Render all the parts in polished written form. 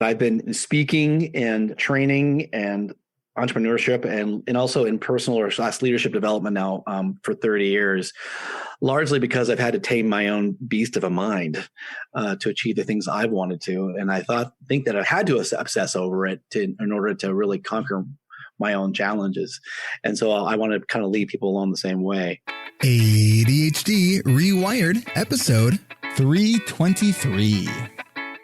I've been speaking and training and entrepreneurship and also in personal or leadership development now for 30 years, largely because I've had to tame my own beast of a mind to achieve the things I wanted to. And I think that I had to obsess over it in order to really conquer my own challenges. And so I want to kind of lead people along the same way. ADHD Rewired, episode 323.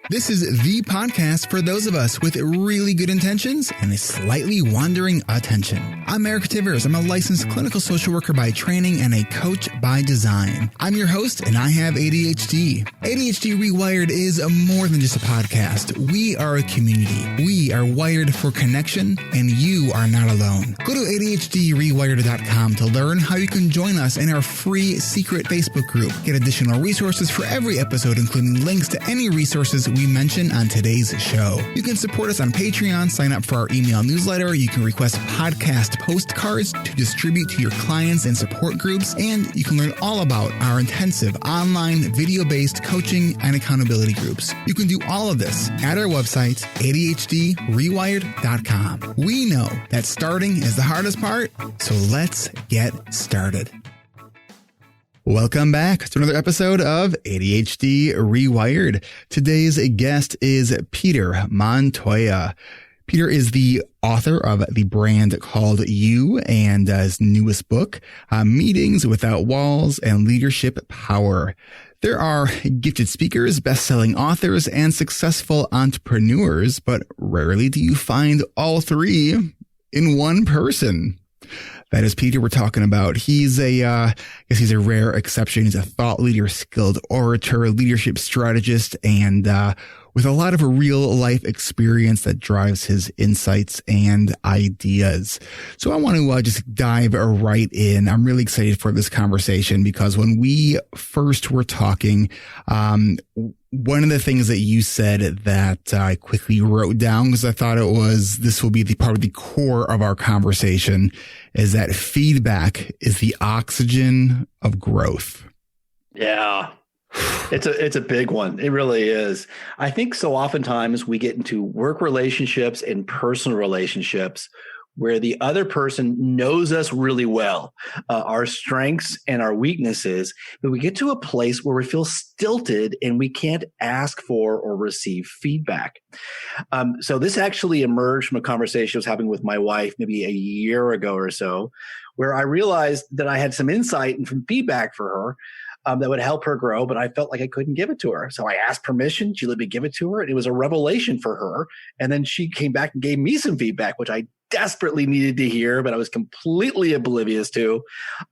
This is the podcast for those of us with really good intentions and a slightly wandering attention. I'm Eric Tivers. I'm a licensed clinical social worker by training and a coach by design. I'm your host, and I have ADHD. ADHD Rewired is more than just a podcast. We are a community. We are wired for connection, and you are not alone. Go to ADHDrewired.com to learn how you can join us in our free secret Facebook group. Get additional resources for every episode, including links to any resources we mention on today's show. You can support us on Patreon, sign up for our email newsletter. You can request podcast postcards to distribute to your clients and support groups, and you can learn all about our intensive online video-based coaching and accountability groups. You can do all of this at our website, ADHDrewired.com. We know that starting is the hardest part, so let's get started. Welcome back to another episode of ADHD Rewired. Today's guest is Peter Montoya. Peter is the author of the brand called You and his newest book, Meetings Without Walls and Leadership Power. There are gifted speakers, best-selling authors, and successful entrepreneurs, but rarely do you find all three in one person. That is Peter we're talking about. He's a rare exception. He's a thought leader, skilled orator, leadership strategist, and with a lot of a real life experience that drives his insights and ideas. So I want to just dive right in. I'm really excited for this conversation because when we first were talking, one of the things that you said that I quickly wrote down because I thought this will be the part of the core of our conversation, is that feedback is the oxygen of growth. Yeah. It's a big one. It really is. I think so oftentimes we get into work relationships and personal relationships where the other person knows us really well, our strengths and our weaknesses, but we get to a place where we feel stilted and we can't ask for or receive feedback. So this actually emerged from a conversation I was having with my wife maybe a year ago or so, where I realized that I had some insight and some feedback for her that would help her grow, but I felt like I couldn't give it to her. So I asked permission. She let me give it to her. And it was a revelation for her. And then she came back and gave me some feedback, which I desperately needed to hear, but I was completely oblivious to,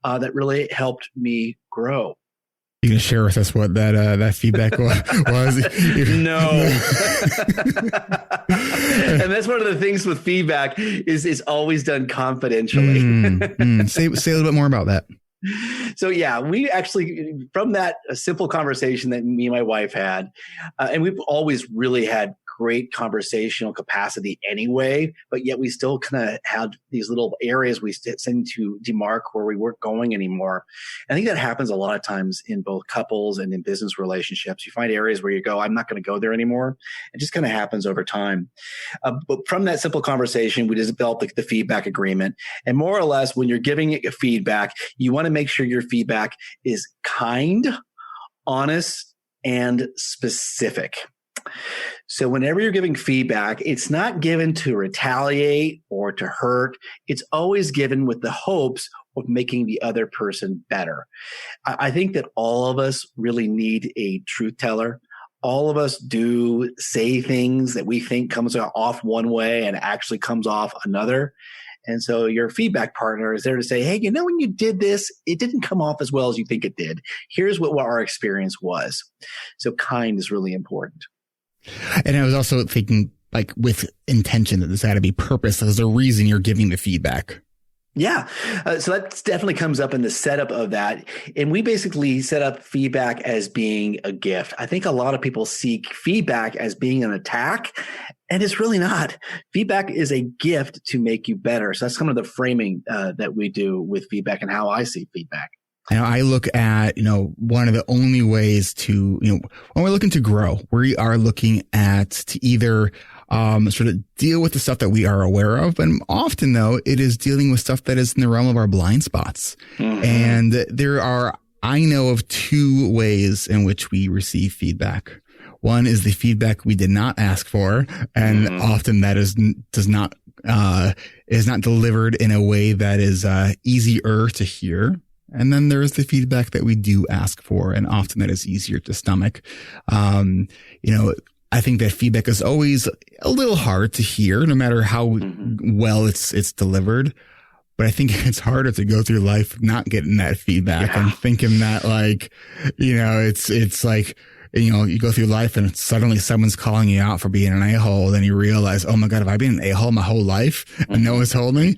that really helped me grow. You can share with us what that feedback was? No. And that's one of the things with feedback is always done confidentially. Say a little bit more about that. So yeah, we actually, from that simple conversation that me and my wife had, and we've always really had great conversational capacity anyway, but yet we still kind of had these little areas we seem to demark where we weren't going anymore. I think that happens a lot of times in both couples and in business relationships. You find areas where you go, I'm not going to go there anymore. It just kind of happens over time. But from that simple conversation, we just developed the feedback agreement. And more or less, when you're giving it feedback, you want to make sure your feedback is kind, honest, and specific. So whenever you're giving feedback, it's not given to retaliate or to hurt. It's always given with the hopes of making the other person better. I think that all of us really need a truth teller. All of us do say things that we think comes off one way and actually comes off another. And so your feedback partner is there to say, hey, when you did this, it didn't come off as well as you think it did. Here's what our experience was. So kind is really important. And I was also thinking, like, with intention, that there's got to be purpose. There's a reason you're giving the feedback. Yeah. So that definitely comes up in the setup of that. And we basically set up feedback as being a gift. I think a lot of people seek feedback as being an attack, and it's really not. Feedback is a gift to make you better. So that's kind of the framing that we do with feedback and how I see feedback. And I look at, one of the only ways to, when we're looking to grow, we are looking at to either sort of deal with the stuff that we are aware of. And often, though, it is dealing with stuff that is in the realm of our blind spots. Mm-hmm. And I know of two ways in which we receive feedback. One is the feedback we did not ask for, and often that is not delivered in a way that is easier to hear. And then there's the feedback that we do ask for, and often that is easier to stomach. I think that feedback is always a little hard to hear, no matter how well it's delivered. But I think it's harder to go through life not getting that feedback and thinking that it's like, you go through life and suddenly someone's calling you out for being an a-hole. Then you realize, oh my God, have I been an a-hole my whole life and no one's told me?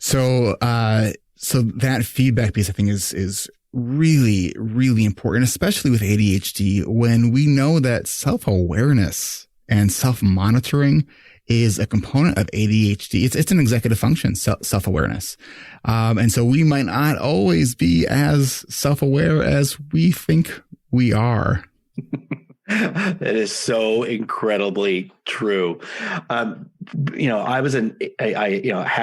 So that feedback piece, I think, is really, really important, especially with ADHD, when we know that self-awareness and self-monitoring is a component of ADHD. It's an executive function, self-awareness. And so we might not always be as self-aware as we think we are. That is so incredibly true. I have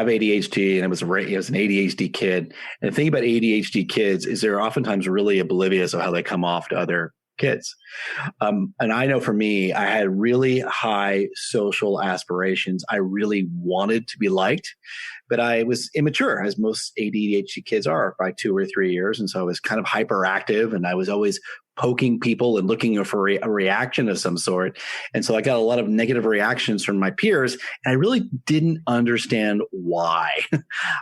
ADHD, and I was an ADHD kid. And the thing about ADHD kids is they're oftentimes really oblivious of how they come off to other kids. And I know for me, I had really high social aspirations. I really wanted to be liked, but I was immature, as most ADHD kids are, by 2 or 3 years. And so I was kind of hyperactive, and I was always poking people and looking for a reaction of some sort. And so I got a lot of negative reactions from my peers, and I really didn't understand why.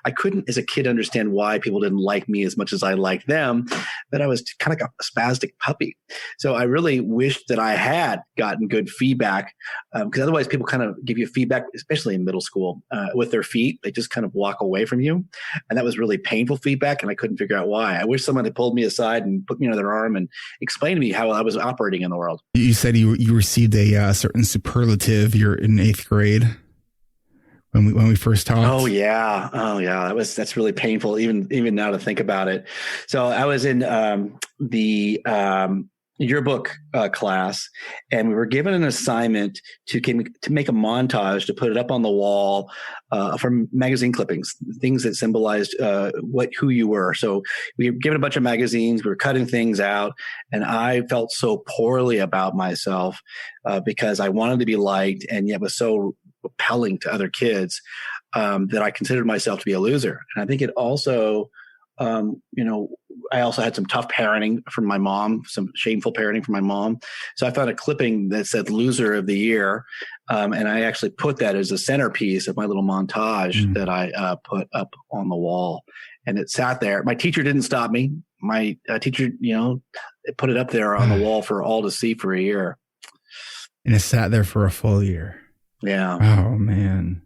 I couldn't, as a kid, understand why people didn't like me as much as I liked them, but I was kind of a spastic puppy. So I really wished that I had gotten good feedback, because otherwise people kind of give you feedback, especially in middle school, with their feet. They just kind of walk away from you. And that was really painful feedback, and I couldn't figure out why. I wish someone had pulled me aside and put me under their arm and explain to me how I was operating in the world. You said you received a certain superlative. You're in 8th grade when we first talked. Oh yeah. That's really painful, even now to think about it. So I was in the yearbook class, and we were given an assignment to make a montage to put it up on the wall from magazine clippings, things that symbolized who you were. So we were given a bunch of magazines, we were cutting things out, and I felt so poorly about myself because I wanted to be liked, and yet was so repelling to other kids that I considered myself to be a loser. And I think it also I also had some tough parenting from my mom, some shameful parenting from my mom. So I found a clipping that said loser of the year. And I actually put that as a centerpiece of my little montage that I put up on the wall. And it sat there. My teacher didn't stop me. My teacher, put it up there on the wall for all to see for a year. And it sat there for a full year. Yeah. Oh, man.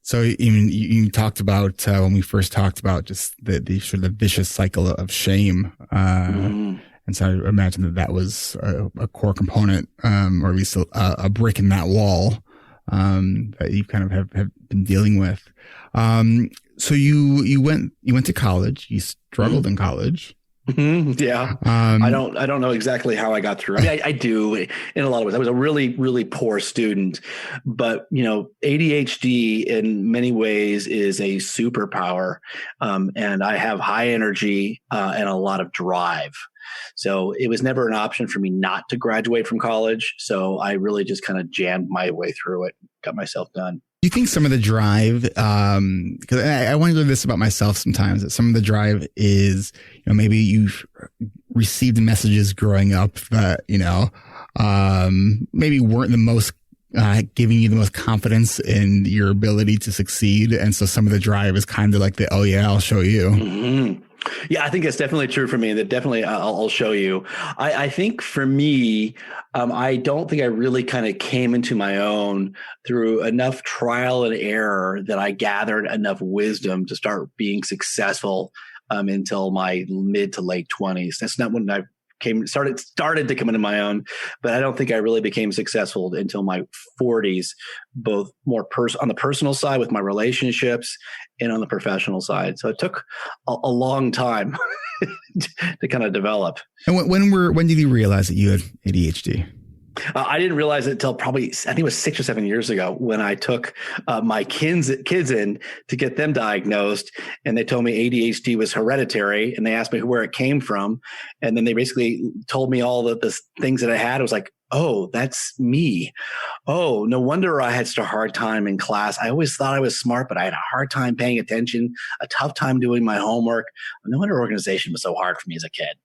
So you talked about when we first talked about just the sort of vicious cycle of shame. And so I imagine that was a core component, or at least a brick in that wall that you kind of have been dealing with. So you went to college. You struggled in college. Yeah. I don't know exactly how I got through. I mean, I do in a lot of ways. I was a really, really poor student, but ADHD in many ways is a superpower. And I have high energy, and a lot of drive. So it was never an option for me not to graduate from college. So I really just kind of jammed my way through it, got myself done. Do you think some of the drive, because I wonder this about myself sometimes, that some of the drive is, maybe you've received messages growing up that, maybe weren't the most, giving you the most confidence in your ability to succeed. And so some of the drive is kind of like oh yeah, I'll show you. Mm-hmm. Yeah, I think that's definitely true for me. That definitely I'll show you. I think for me, I don't think I really kind of came into my own through enough trial and error that I gathered enough wisdom to start being successful until my mid to late 20s. That's not when I started to come into my own, but I don't think I really became successful until my 40s, both more on the personal side with my relationships and on the professional side. So it took a long time to kind of develop. And when did you realize that you had ADHD? I didn't realize it until probably, I think it was 6 or 7 years ago when I took my kids in to get them diagnosed. And they told me ADHD was hereditary, and they asked me where it came from. And then they basically told me all the things that I had. I was like, oh, that's me. Oh, no wonder I had such a hard time in class. I always thought I was smart, but I had a hard time paying attention, a tough time doing my homework. No wonder organization was so hard for me as a kid.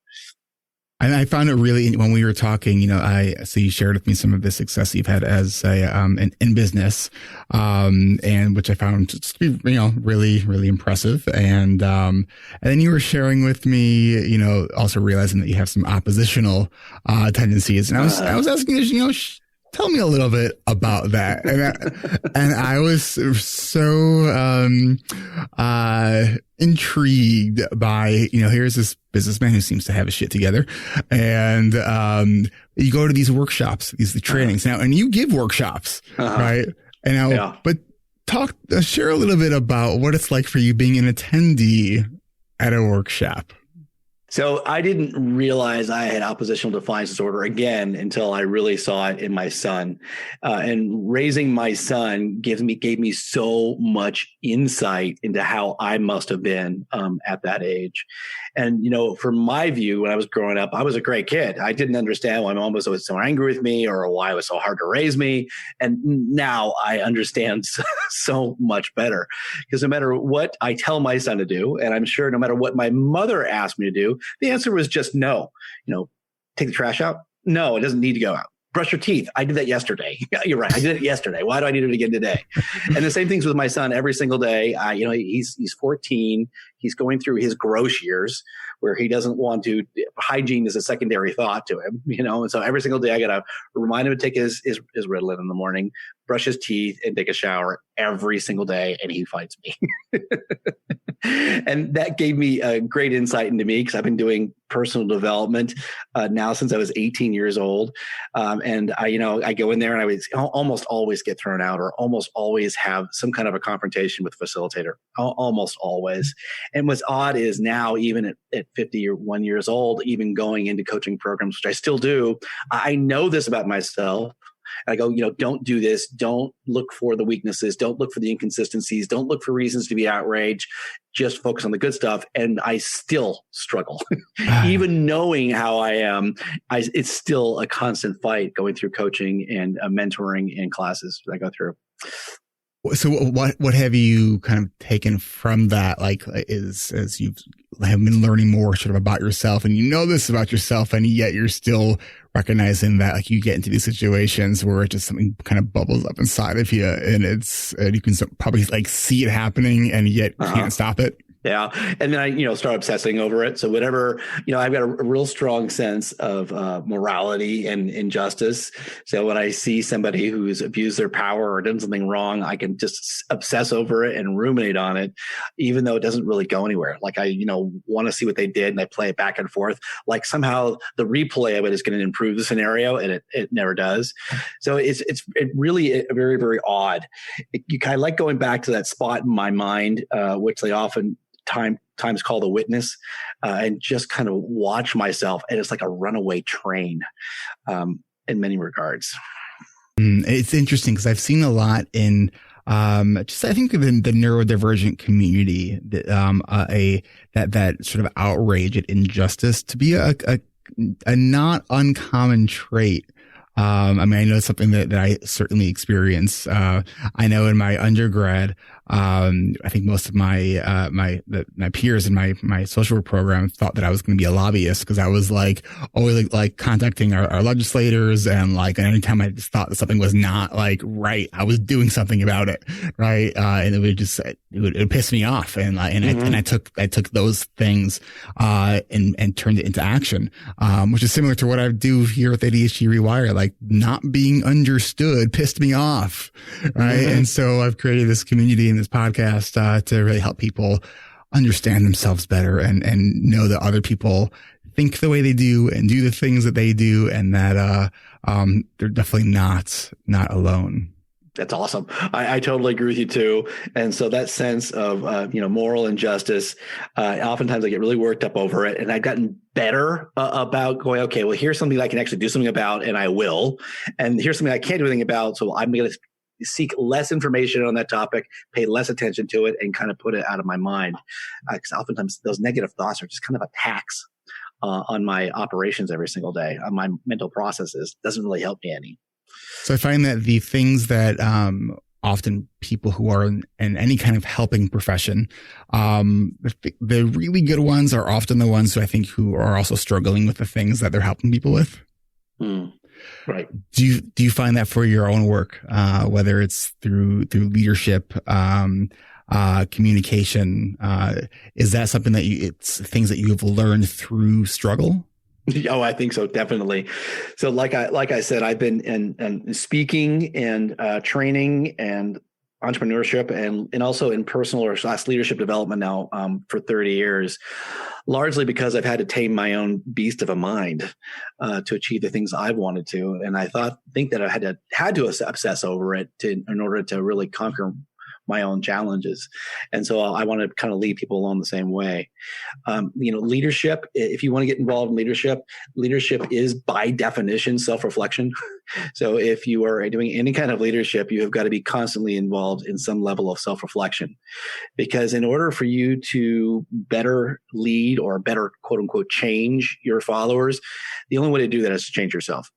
And I found it really, when we were talking, so you shared with me some of the success you've had as in business, and which I found to be, really, really impressive. And then you were sharing with me, also realizing that you have some oppositional, tendencies. And I was asking you, tell me a little bit about that. And I was so intrigued by, here's this businessman who seems to have his shit together. And you go to these workshops, these trainings now, and you give workshops, right? And now, but share a little bit about what it's like for you being an attendee at a workshop. So I didn't realize I had oppositional defiance disorder again until I really saw it in my son. And raising my son gave me so much insight into how I must have been at that age. And, from my view, when I was growing up, I was a great kid. I didn't understand why my mom was always so angry with me or why it was so hard to raise me. And now I understand so much better, because no matter what I tell my son to do, and I'm sure no matter what my mother asked me to do, the answer was just no. Take the trash out. No, it doesn't need to go out. Brush your teeth. I did that yesterday. You're right. I did it yesterday. Why do I need it again today? And the same things with my son every single day. He's 14. He's going through his gross years where he doesn't want to. Hygiene is a secondary thought to him, And so every single day I got to remind him to take his Ritalin in the morning, brush his teeth, and take a shower every single day. And he fights me. And that gave me a great insight into me, because I've been doing personal development now since I was 18 years old. And I go in there and I would almost always get thrown out, or almost always have some kind of a confrontation with the facilitator, almost always. And what's odd is now, even at 51 years old, even going into coaching programs, which I still do, I know this about myself. I go, don't do this. Don't look for the weaknesses. Don't look for the inconsistencies. Don't look for reasons to be outraged. Just focus on the good stuff. And I still struggle. Even knowing how I am, it's still a constant fight going through coaching and mentoring in classes that I go through. So what have you kind of taken from that? As you've have been learning more sort of about yourself, and this about yourself, and yet you're still recognizing that you get into these situations where it just something kind of bubbles up inside of you, and you can probably see it happening, and yet you can't stop it. Yeah. And then I, start obsessing over it. So whatever, I've got a real strong sense of morality and injustice. So when I see somebody who's abused their power or done something wrong, I can just obsess over it and ruminate on it, even though it doesn't really go anywhere. I, want to see what they did, and I play it back and forth. Somehow the replay of it is going to improve the scenario, and it never does. So it really very, very odd. I like going back to that spot in my mind, which they often times call the witness, and just kind of watch myself. And it's like a runaway train in many regards. It's interesting because I've seen a lot in I think the neurodivergent community that sort of outrage at injustice to be a not uncommon trait. I know it's something that I certainly experience. I know in my undergrad, I think most of my peers in my social work program thought that I was going to be a lobbyist, because I was always contacting our legislators, and anytime I just thought that something was not right, I was doing something about it. Right. And it would piss me off. And I took those things, and turned it into action, which is similar to what I do here with ADHD Rewired. Not being understood pissed me off. Right. Mm-hmm. And so I've created this community in this podcast, to really help people understand themselves better and know that other people think the way they do and do the things that they do, and that, they're definitely not alone. That's awesome. I totally agree with you too. And so that sense of, moral injustice, oftentimes I get really worked up over it. And I've gotten better about going, okay, well, here's something that I can actually do something about, and I will. And here's something I can't do anything about. So I'm going to seek less information on that topic, pay less attention to it, and kind of put it out of my mind. Because oftentimes those negative thoughts are just kind of a tax on my operations every single day, on my mental processes. Doesn't really help me any. So I find that the things that often people who are in any kind of helping profession, the really good ones are often the ones who are also struggling with the things that they're helping people with. Right. Do you find that for your own work, whether it's through leadership, communication, is that something that it's things that you have learned through struggle? Oh, I think so. Definitely. So like I said, I've been in speaking and training and entrepreneurship and also in personal or / leadership development now for 30 years, largely because I've had to tame my own beast of a mind to achieve the things I've wanted to. And I think that I had to obsess over it in order to really conquer my own challenges. And so I want to kind of lead people along the same way. Leadership, if you want to get involved in leadership is by definition self-reflection. So if you are doing any kind of leadership, you have got to be constantly involved in some level of self-reflection, because in order for you to better lead or better, quote unquote, change your followers, the only way to do that is to change yourself.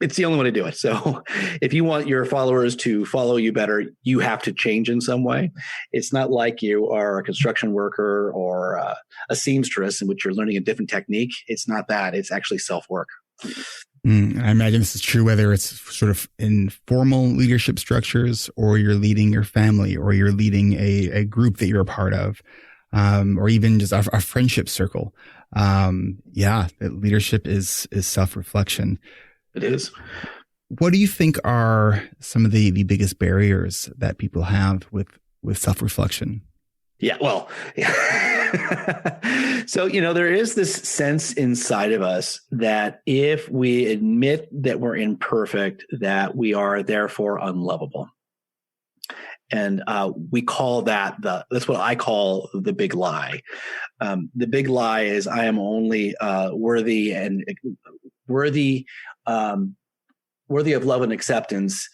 It's the only way to do it. So if you want your followers to follow you better, you have to change in some way. It's not like you are a construction worker or a seamstress in which you're learning a different technique. It's not that. It's actually self-work. I imagine this is true whether it's sort of in formal leadership structures, or you're leading your family, or you're leading a group that you're a part of, or even just a friendship circle. Leadership is self-reflection. It is. What do you think are some of the biggest barriers that people have with self-reflection? Yeah, well, so, there is this sense inside of us that if we admit that we're imperfect, that we are therefore unlovable. And we call that's what I call the big lie. The big lie is I am only worthy of love and acceptance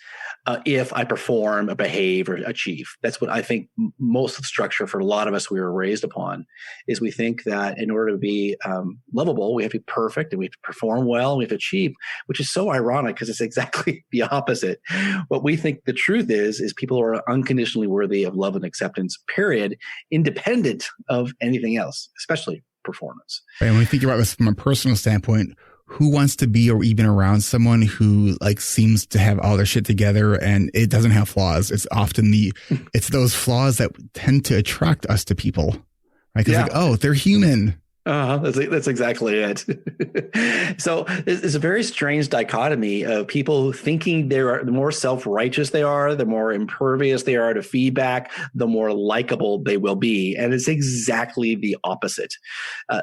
if I perform, behave, or achieve. That's what I think most of the structure for a lot of us we were raised upon is we think that in order to be lovable, we have to be perfect and we have to perform well and we have to achieve, which is so ironic because it's exactly the opposite. What we think the truth is people are unconditionally worthy of love and acceptance, period, independent of anything else, especially performance. Right, when we think about this from a personal standpoint, who wants to be or even around someone who seems to have all their shit together and it doesn't have flaws? It's often it's those flaws that tend to attract us to people, right? Because they're human. That's exactly it. So it's a very strange dichotomy of people thinking the more self-righteous they are, the more impervious they are to feedback, the more likable they will be. And it's exactly the opposite.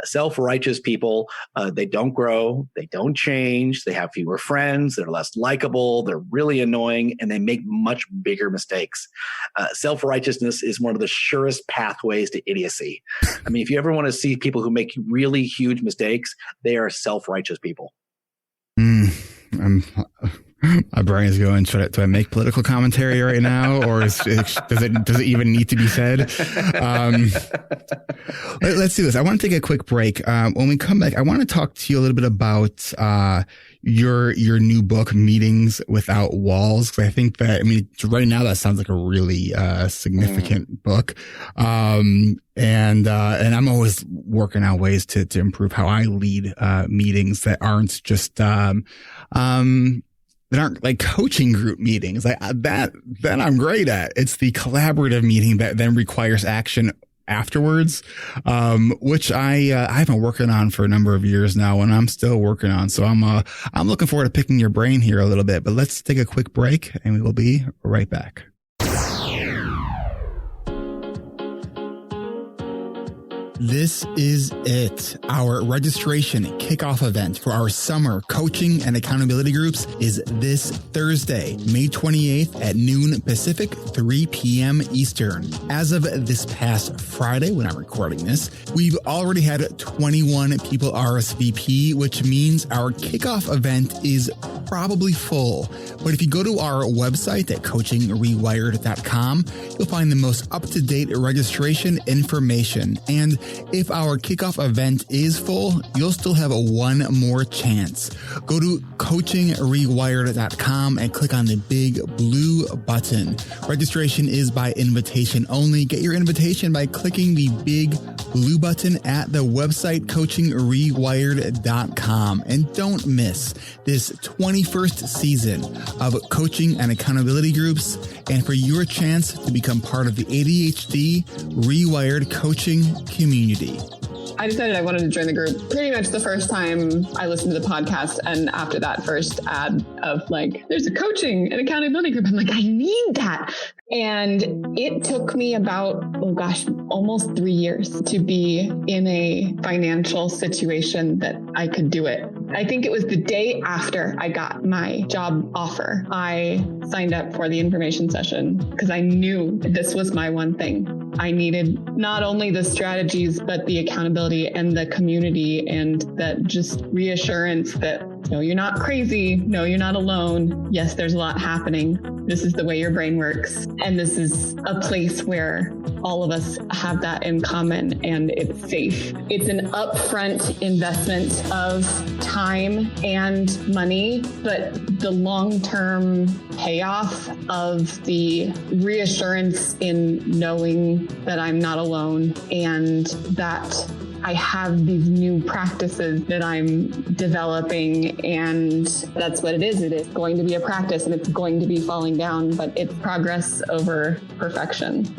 Self-righteous people, they don't grow, they don't change, they have fewer friends, they're less likable, they're really annoying, and they make much bigger mistakes. Self-righteousness is one of the surest pathways to idiocy. I mean, if you ever want to see people who make really huge mistakes, they are self-righteous people. My brain is going, do I make political commentary right now, or does it even need to be said? Let's do this. I want to take a quick break. When we come back, I want to talk to you a little bit about your new book, Meetings Without Walls. I think that, right now that sounds like a really significant book. And I'm always working out ways to improve how I lead meetings that aren't just that aren't like coaching group meetings. That I'm great at. It's the collaborative meeting that then requires action afterwards, which I've been working on for a number of years now, and I'm still working on. So I'm looking forward to picking your brain here a little bit. But let's take a quick break, and we will be right back. This is it. Our registration kickoff event for our summer coaching and accountability groups is this Thursday, May 28th at noon Pacific, 3 p.m. Eastern. As of this past Friday, when I'm recording this, we've already had 21 people RSVP, which means our kickoff event is probably full. But if you go to our website at coachingrewired.com, you'll find the most up-to-date registration information. And if our kickoff event is full, you'll still have one more chance. Go to coachingrewired.com and click on the big blue button. Registration is by invitation only. Get your invitation by clicking the big blue button at the website coachingrewired.com. And don't miss this 21st season of coaching and accountability groups, and for your chance to become part of the ADHD Rewired coaching community. I decided I wanted to join the group pretty much the first time I listened to the podcast. And after that first ad of like, there's a coaching and accountability group, I'm like, I need that. And it took me about, almost 3 years to be in a financial situation that I could do it. I think it was the day after I got my job offer, I signed up for the information session because I knew this was my one thing. I needed not only the strategies, but the accountability and the community and that just reassurance that, no, you're not crazy. No, you're not alone. Yes, there's a lot happening. This is the way your brain works. And this is a place where all of us have that in common and it's safe. It's an upfront investment of time and money, but the long-term payoff of the reassurance in knowing that I'm not alone and that I have these new practices that I'm developing, and that's what it is. It is going to be a practice and it's going to be falling down, but it's progress over perfection.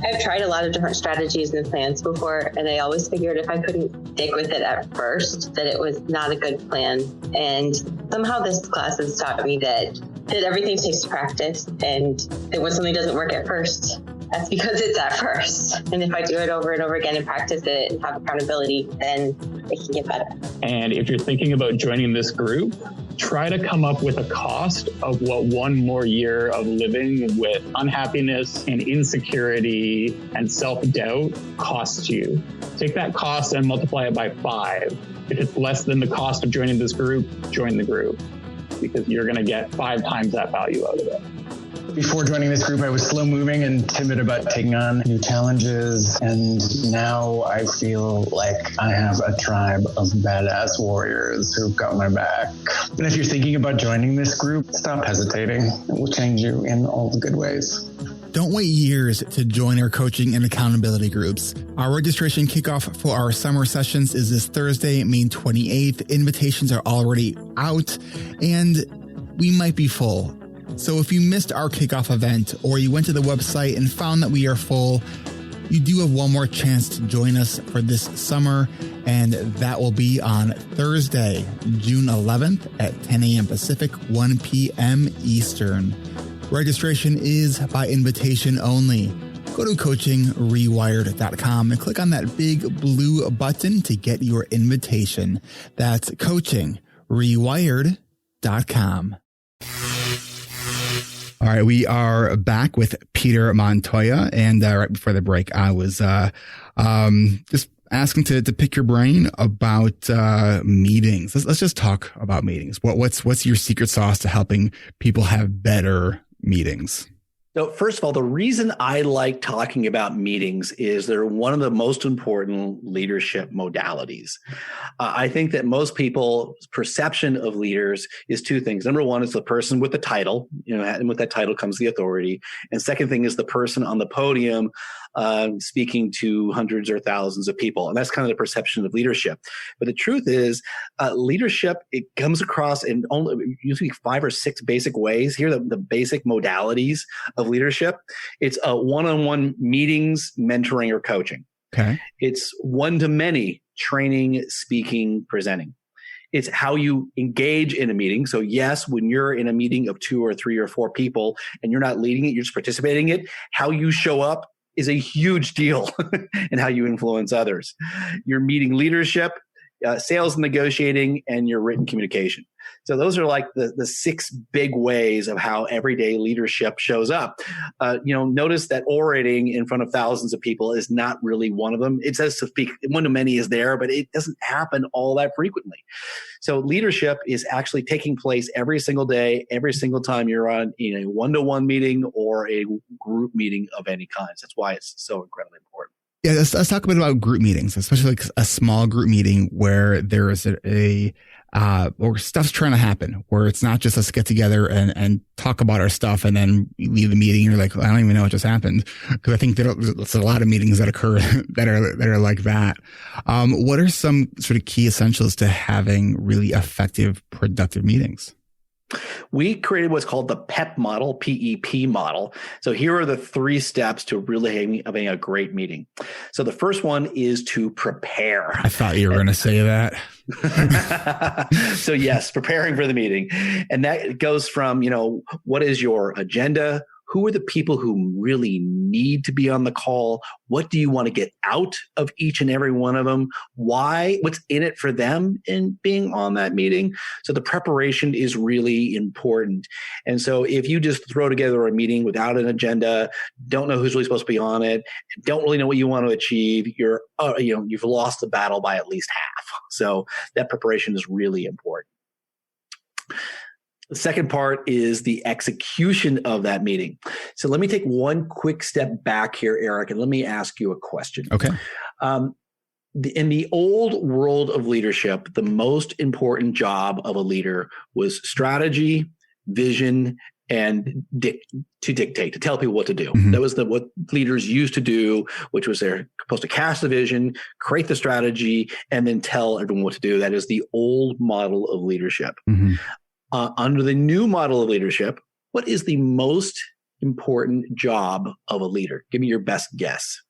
I've tried a lot of different strategies and plans before, and I always figured if I couldn't stick with it at first, that it was not a good plan. And somehow this class has taught me that everything takes practice, and that when something doesn't work at first, that's because it's at first. And if I do it over and over again and practice it and have accountability, then it can get better. And if you're thinking about joining this group, try to come up with a cost of what one more year of living with unhappiness and insecurity and self-doubt costs you. Take that cost and multiply it by 5. If it's less than the cost of joining this group, join the group, because you're going to get 5 times that value out of it. Before joining this group, I was slow moving and timid about taking on new challenges. And now I feel like I have a tribe of badass warriors who've got my back. And if you're thinking about joining this group, stop hesitating. It will change you in all the good ways. Don't wait years to join our coaching and accountability groups. Our registration kickoff for our summer sessions is this Thursday, May 28th. Invitations are already out and we might be full. So if you missed our kickoff event or you went to the website and found that we are full, you do have one more chance to join us for this summer, and that will be on Thursday, June 11th at 10 a.m. Pacific, 1 p.m. Eastern. Registration is by invitation only. Go to coachingrewired.com and click on that big blue button to get your invitation. That's coachingrewired.com. All right, we are back with Peter Montoya, and right before the break, I was just asking to pick your brain about meetings. Let's just talk about meetings. What's your secret sauce to helping people have better meetings? So first of all, the reason I like talking about meetings is they're one of the most important leadership modalities. I think that most people's perception of leaders is 2 things. Number one is the person with the title, and with that title comes the authority. And second thing is the person on the podium speaking to hundreds or thousands of people. And that's kind of the perception of leadership. But the truth is leadership, it comes across in only usually 5 or 6 basic ways. Here are the basic modalities of leadership. It's one-on-one meetings, mentoring, or coaching. Okay. It's one-to-many training, speaking, presenting. It's how you engage in a meeting. So yes, when you're in a meeting of 2 or 3 or 4 people and you're not leading it, you're just participating in it, how you show up is a huge deal in how you influence others. Your meeting leadership, sales and negotiating, and your written communication. So those are like the 6 big ways of how everyday leadership shows up. Notice that orating in front of thousands of people is not really one of them. It says to speak, one of many is there, but it doesn't happen all that frequently. So leadership is actually taking place every single day, every single time you're on in a one-to-one meeting or a group meeting of any kind. That's why it's so incredibly important. Yeah, let's talk a bit about group meetings, especially like a small group meeting where there is or stuff's trying to happen, where it's not just us get together and talk about our stuff and then you leave the meeting and you're like, I don't even know what just happened. Because I think there's a lot of meetings that occur that are like that. What are some sort of key essentials to having really effective, productive meetings? We created what's called the PEP model, PEP model. So here are the 3 steps to really having a great meeting. So the first one is to prepare. I thought you were going to say that. So yes, preparing for the meeting. And that goes from, what is your agenda? Who are the people who really need to be on the call? What do you want to get out of each and every one of them? Why? What's in it for them in being on that meeting? So the preparation is really important. And so if you just throw together a meeting without an agenda, don't know who's really supposed to be on it, don't really know what you want to achieve, you've lost the battle by at least half. So that preparation is really important. The second part is the execution of that meeting. So let me take one quick step back here, Eric, and let me ask you a question. Okay. In the old world of leadership, the most important job of a leader was strategy, vision, and to dictate, to tell people what to do. Mm-hmm. That was what leaders used to do, which was they're supposed to cast the vision, create the strategy, and then tell everyone what to do. That is the old model of leadership. Mm-hmm. Under the new model of leadership, what is the most important job of a leader? Give me your best guess.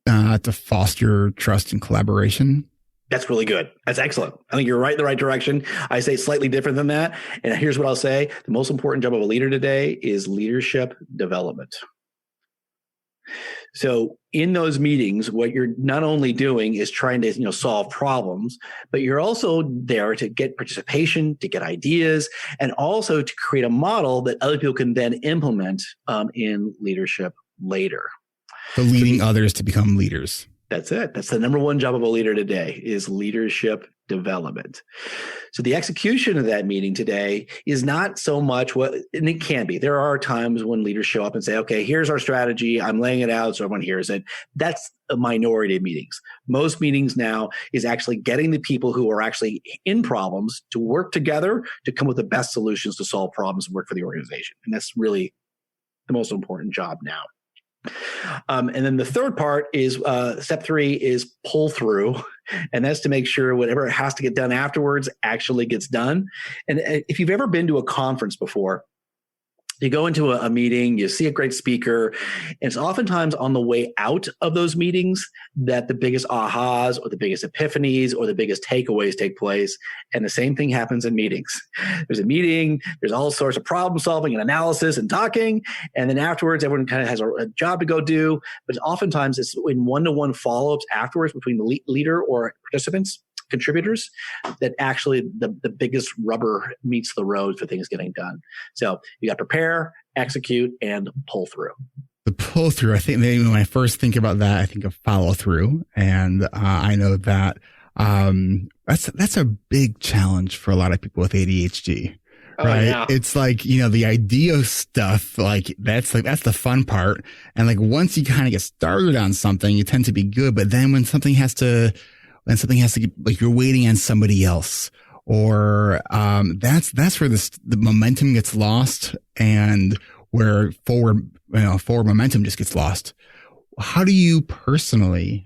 To foster trust and collaboration. That's really good. That's excellent. I think you're right in the right direction. I say slightly different than that. And here's what I'll say. The most important job of a leader today is leadership development. So in those meetings, what you're not only doing is trying to, solve problems, but you're also there to get participation, to get ideas, and also to create a model that other people can then implement in leadership later. So leading others to become leaders. That's it. That's the number one job of a leader today is leadership development. So the execution of that meeting today is not so much and it can be. There are times when leaders show up and say, okay, here's our strategy. I'm laying it out so everyone hears it. That's a minority of meetings. Most meetings now is actually getting the people who are actually in problems to work together to come with the best solutions to solve problems and work for the organization. And that's really the most important job now. And then the third part is step 3 is pull through. And that's to make sure whatever has to get done afterwards actually gets done. And if you've ever been to a conference before, you go into a meeting, you see a great speaker, and it's oftentimes on the way out of those meetings that the biggest ahas or the biggest epiphanies or the biggest takeaways take place. And the same thing happens in meetings. There's a meeting, there's all sorts of problem solving and analysis and talking. And then afterwards, everyone kind of has a job to go do. But oftentimes it's in one-to-one follow-ups afterwards between the leader or participants, contributors, that actually the biggest rubber meets the road for things getting done. So you got to prepare, execute, and pull through. The pull through, I think maybe when I first think about that, I think of follow through. And I know that that's a big challenge for a lot of people with ADHD. Right. Yeah. It's like, the idea stuff, that's the fun part. And once you kind of get started on something, you tend to be good. But then when something has to get, you're waiting on somebody else, or that's where the momentum gets lost, and where forward momentum just gets lost. How do you personally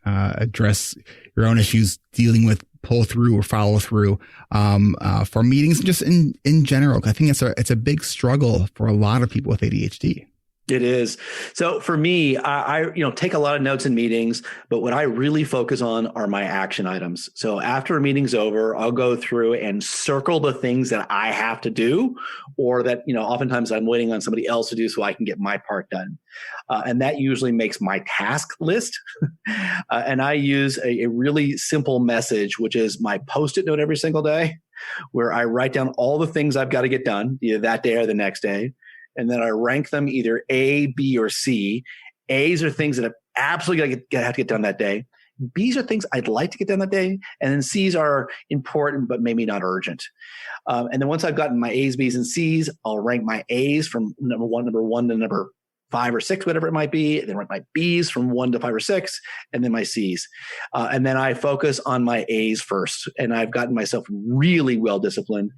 address your own issues dealing with pull through or follow through for meetings, just in general? I think it's a big struggle for a lot of people with ADHD. It is. So for me, I take a lot of notes in meetings, but what I really focus on are my action items. So after a meeting's over, I'll go through and circle the things that I have to do, or that, oftentimes I'm waiting on somebody else to do so I can get my part done. And that usually makes my task list. And I use a really simple message, which is my Post-it note every single day, where I write down all the things I've got to get done either that day or the next day. And then I rank them either A, B, or C. A's are things that I absolutely have to get done that day. B's are things I'd like to get done that day. And then C's are important, but maybe not urgent. And then once I've gotten my A's, B's, and C's, I'll rank my A's from number one to number 5 or 6, whatever it might be. And then rank my B's from 1 to 5 or 6, and then my C's. And then I focus on my A's first. And I've gotten myself really well disciplined.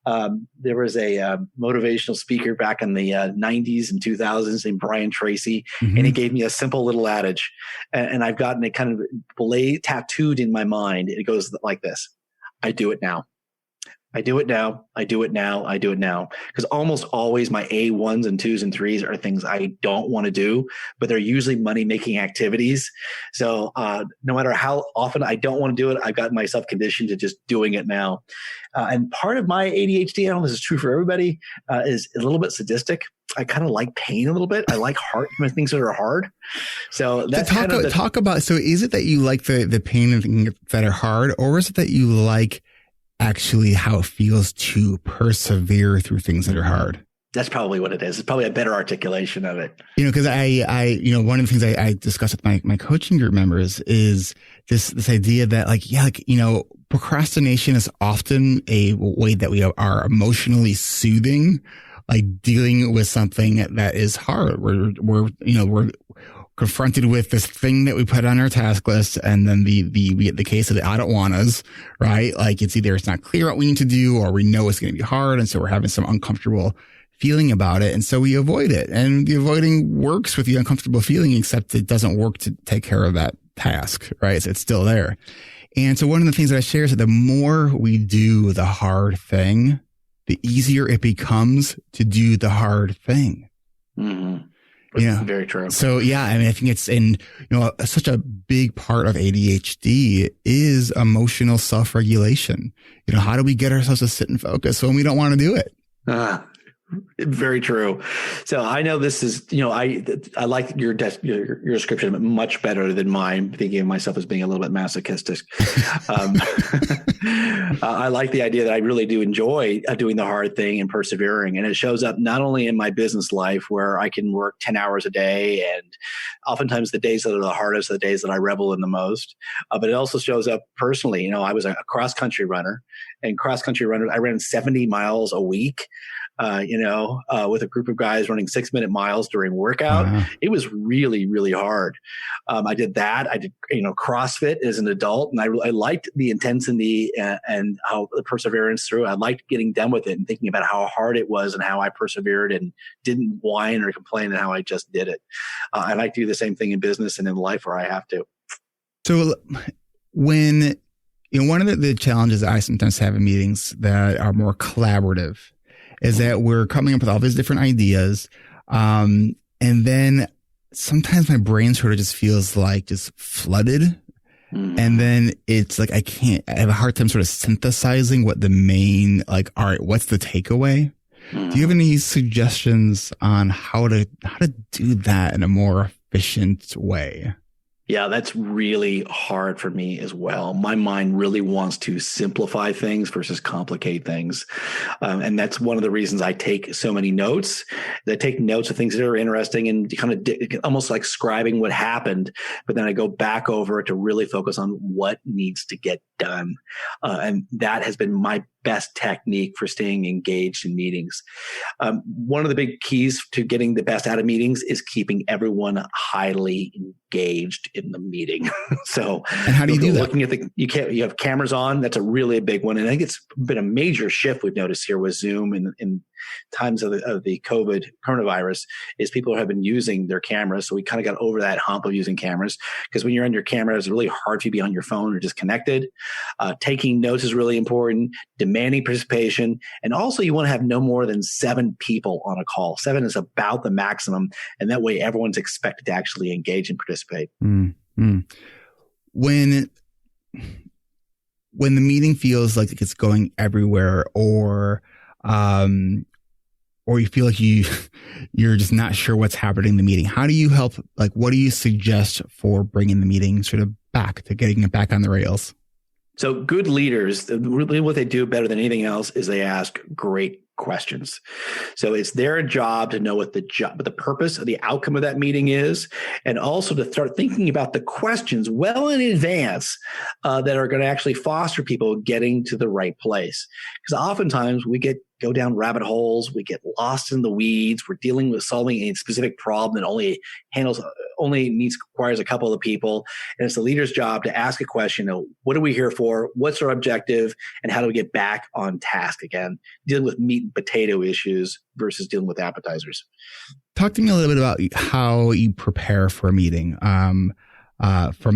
There was a motivational speaker back in the 90s and 2000s named Brian Tracy, and he gave me a simple little adage. And I've gotten it kind of tattooed in my mind. It goes like this: I do it now. I do it now. I do it now. I do it now. Because almost always my A1s and 2s and 3s are things I don't want to do, but they're usually money-making activities. So no matter how often I don't want to do it, I've got myself conditioned to just doing it now. And part of my ADHD, I don't know if this is true for everybody, is a little bit sadistic. I kind of like pain a little bit. I like things that are hard. So that's talk about. So is it that you like the pain and things that are hard, or is it that you like actually how it feels to persevere through things that are hard? That's probably what it is. It's probably a better articulation of it. Because I one of the things I discuss with my coaching group members is this idea that procrastination is often a way that we are emotionally soothing, like dealing with something that is hard. We're confronted with this thing that we put on our task list, and then we get the case of the I don't wannas, right? Like it's not clear what we need to do, or we know it's going to be hard, and so we're having some uncomfortable feeling about it, and so we avoid it. And the avoiding works with the uncomfortable feeling, except it doesn't work to take care of that task, right? So it's still there. And so one of the things that I share is that the more we do the hard thing, the easier it becomes to do the hard thing. Mm-hmm. Yeah, very true. So yeah, I mean, I think it's such a big part of ADHD is emotional self-regulation. How do we get ourselves to sit and focus when we don't want to do it? Very true. So I know this is, I like your description much better than mine, thinking of myself as being a little bit masochistic. I like the idea that I really do enjoy doing the hard thing and persevering. And it shows up not only in my business life, where I can work 10 hours a day, and oftentimes the days that are the hardest are the days that I revel in the most. But it also shows up personally. I was a cross-country runner, and cross-country runners, I ran 70 miles a week. With a group of guys running 6-minute miles during workout. Uh-huh. It was really, really hard. I did that. I did, CrossFit as an adult, and I liked the intensity and how the perseverance through. I liked getting done with it and thinking about how hard it was and how I persevered and didn't whine or complain and how I just did it. I like to do the same thing in business and in life where I have to. So when, one of the challenges I sometimes have in meetings that are more collaborative is that we're coming up with all these different ideas. And then sometimes my brain sort of just feels like just flooded. Mm-hmm. And then it's like, I have a hard time sort of synthesizing what the main, all right, what's the takeaway? Mm-hmm. Do you have any suggestions on how to do that in a more efficient way? Yeah, that's really hard for me as well. My mind really wants to simplify things versus complicate things. And that's one of the reasons I take so many notes. I take notes of things that are interesting and kind of almost like scribing what happened. But then I go back over it to really focus on what needs to get done. And that has been my best technique for staying engaged in meetings. One of the big keys to getting the best out of meetings is keeping everyone highly engaged in the meeting. So, and how do you do that? Looking at you have cameras on. That's a really big one. And I think it's been a major shift we've noticed here with Zoom and times of the coronavirus is people have been using their cameras. So we kind of got over that hump of using cameras, because when you're on your camera, it's really hard for you to be on your phone or disconnected. Taking notes is really important, demanding participation. And also you want to have no more than 7 people on a call. 7 is about the maximum. And that way everyone's expected to actually engage and participate. Mm-hmm. When the meeting feels like it's going everywhere, or you feel like you're just not sure what's happening in the meeting, how do you help? Like, what do you suggest for bringing the meeting sort of back to getting it back on the rails? So good leaders, really what they do better than anything else is they ask great questions. So it's their job to know what the purpose of the outcome of that meeting is, and also to start thinking about the questions well in advance that are going to actually foster people getting to the right place. Because oftentimes we go down rabbit holes, we get lost in the weeds, we're dealing with solving a specific problem that requires a couple of people. And it's the leader's job to ask a question of, what are we here for? What's our objective? And how do we get back on task again? Dealing with meat and potato issues versus dealing with appetizers. Talk to me a little bit about how you prepare for a meeting, from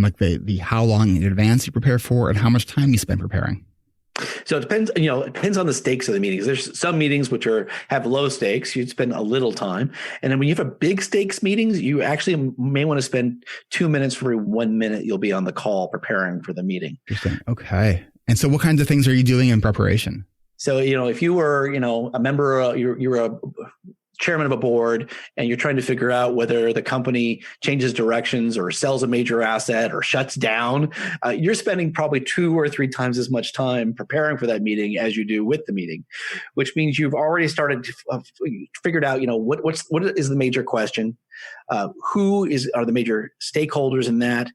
like the how long in advance you prepare for and how much time you spend preparing. So it depends on the stakes of the meetings. There's some meetings which have low stakes. You'd spend a little time. And then when you have a big stakes meetings, you actually may want to spend 2 minutes for every 1 minute you'll be on the call preparing for the meeting. Interesting. Okay. And so what kinds of things are you doing in preparation? So, if you were, a member, you're a chairman of a board, and you're trying to figure out whether the company changes directions or sells a major asset or shuts down, you're spending probably 2 or 3 times as much time preparing for that meeting as you do with the meeting, which means you've already started to figured out, what is the major question, who are the major stakeholders in that,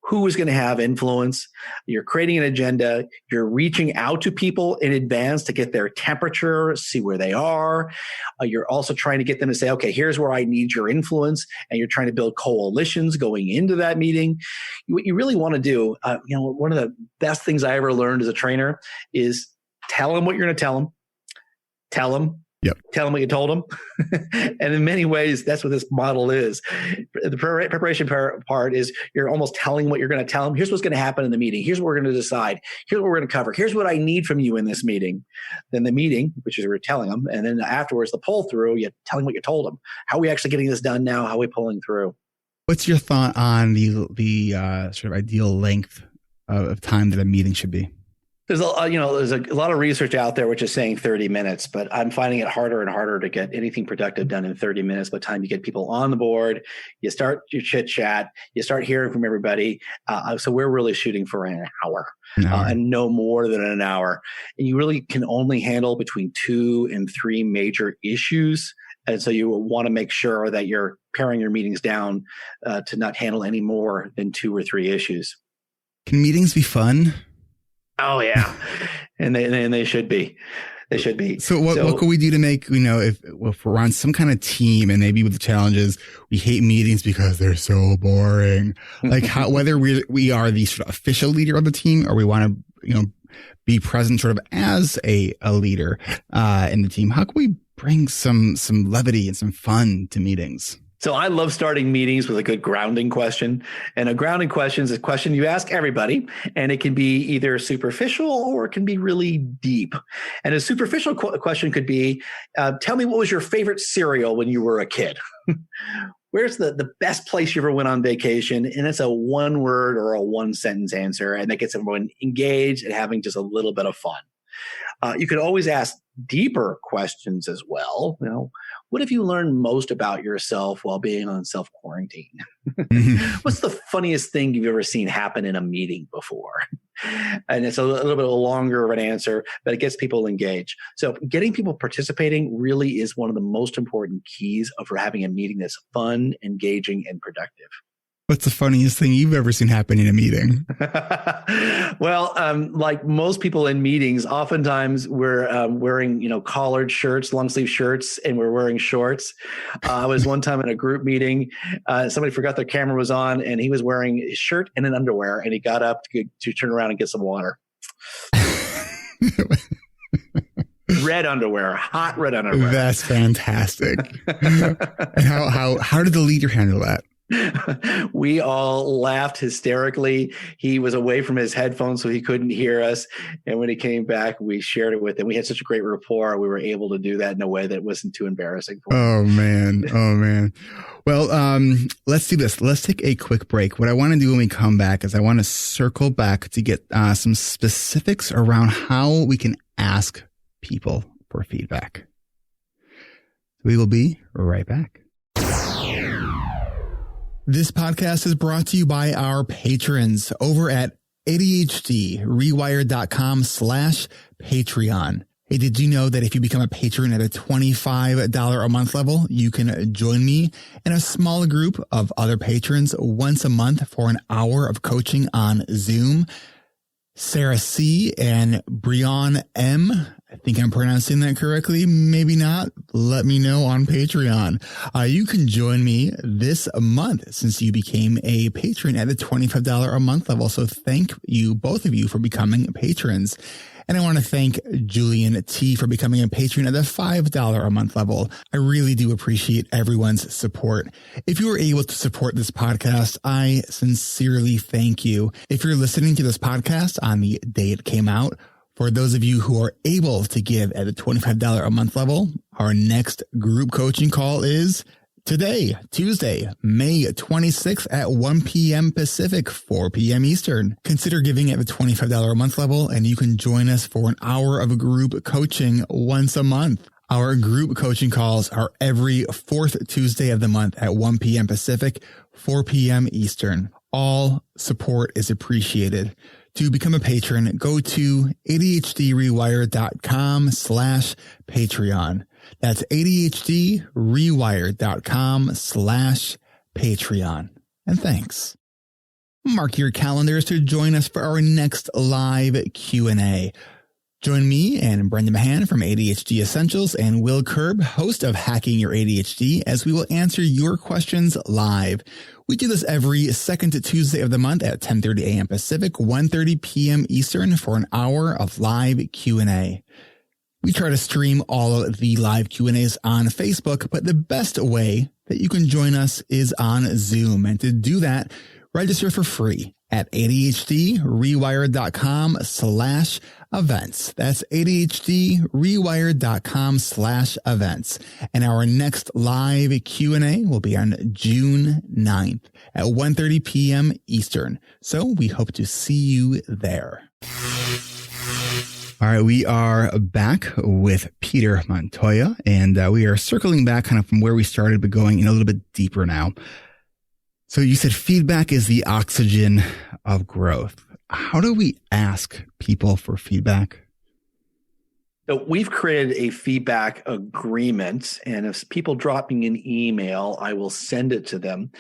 who is going to have influence. You're creating an agenda. You're reaching out to people in advance to get their temperature, see where they are. You're also trying to get them to say, okay, here's where I need your influence. And you're trying to build coalitions going into that meeting. What you really want to do, one of the best things I ever learned as a trainer is tell them what you're going to tell them. Tell them. Yep. Tell them what you told them. And in many ways, that's what this model is. The preparation part is you're almost telling what you're going to tell them. Here's what's going to happen in the meeting. Here's what we're going to decide. Here's what we're going to cover. Here's what I need from you in this meeting. Then the meeting, which is we're telling them. And then afterwards, the pull through, you're telling what you told them. How are we actually getting this done now? How are we pulling through? What's your thought on the sort of ideal length of time that a meeting should be? There's a lot of research out there which is saying 30 minutes, but I'm finding it harder and harder to get anything productive done in 30 minutes. By the time you get people on the board, you start your chit chat, you start hearing from everybody. So we're really shooting for an hour. And no more than an hour. And you really can only handle between 2 and 3 major issues. And so you want to make sure that you're paring your meetings down to not handle any more than 2 or 3 issues. Can meetings be fun? Oh yeah, and they should be. They should be. So what can we do to make, if we're on some kind of team and maybe with the challenges, we hate meetings because they're so boring. Like whether we are the sort of official leader of the team, or we want to, be present sort of as a leader in the team, how can we bring some levity and some fun to meetings? So I love starting meetings with a good grounding question. And a grounding question is a question you ask everybody, and it can be either superficial or it can be really deep. And a superficial question could be, tell me what was your favorite cereal when you were a kid? Where's the best place you ever went on vacation? And it's a 1-word or a 1-sentence answer, and that gets everyone engaged and having just a little bit of fun. You could always ask deeper questions as well. What have you learned most about yourself while being on self-quarantine? What's the funniest thing you've ever seen happen in a meeting before? And it's a little bit longer of an answer, but it gets people engaged. So getting people participating really is one of the most important keys of having a meeting that's fun, engaging, and productive. What's the funniest thing you've ever seen happen in a meeting? Well, like most people in meetings, oftentimes we're wearing, collared shirts, long sleeve shirts, and we're wearing shorts. I was one time in a group meeting. Somebody forgot their camera was on, and he was wearing a shirt and an underwear, and he got up to turn around and get some water. red underwear, hot red underwear. That's fantastic. And how did the leader handle that? We all laughed hysterically. He was away from his headphones, so he couldn't hear us. And when he came back, we shared it with him. We had such a great rapport. We were able to do that in a way that wasn't too embarrassing for him. Oh, man. Well, let's do this. Let's take a quick break. What I want to do when we come back is I want to circle back to get some specifics around how we can ask people for feedback. We will be right back. This podcast is brought to you by our patrons over at ADHDrewired.com/Patreon. Hey, did you know that if you become a patron at a $25 a month level, you can join me in a small group of other patrons once a month for an hour of coaching on Zoom? Sarah C. and Brian M. I think I'm pronouncing that correctly. Maybe not. Let me know on Patreon. You can join me this month since you became a patron at the $25 a month level. So thank you, both of you, for becoming patrons. And I want to thank Julian T. for becoming a patron at the $5 a month level. I really do appreciate everyone's support. If you were able to support this podcast, I sincerely thank you. If you're listening to this podcast on the day it came out, for those of you who are able to give at the $25 a month level, our next group coaching call is today, Tuesday, May 26th at 1 p.m. Pacific, 4 p.m. Eastern. Consider giving at the $25 a month level, and you can join us for an hour of group coaching once a month. Our group coaching calls are every fourth Tuesday of the month at 1 p.m. Pacific, 4 p.m. Eastern. All support is appreciated. To become a patron, go to ADHDrewired.com/Patreon. That's ADHDrewired.com/Patreon. And thanks. Mark your calendars to join us for our next live Q&A. Join me and Brenda Mahan from ADHD Essentials and Will Kerb, host of Hacking Your ADHD, as we will answer your questions live. We do this every second Tuesday of the month at 10:30 a.m. Pacific, 1:30 p.m. Eastern for an hour of live Q&A. We try to stream all of the live Q&As on Facebook, but the best way that you can join us is on Zoom. And to do that, register for free at ADHDrewired.com/events. That's ADHDrewired.com/events. And our next live Q&A will be on June 9th at 1:30 p.m. Eastern. So we hope to see you there. All right, we are back with Peter Montoya, and we are circling back kind of from where we started, but going in a little bit deeper now. So you said feedback is the oxygen of growth. How do we ask people for feedback? So we've created a feedback agreement, and if people drop me an email, I will send it to them.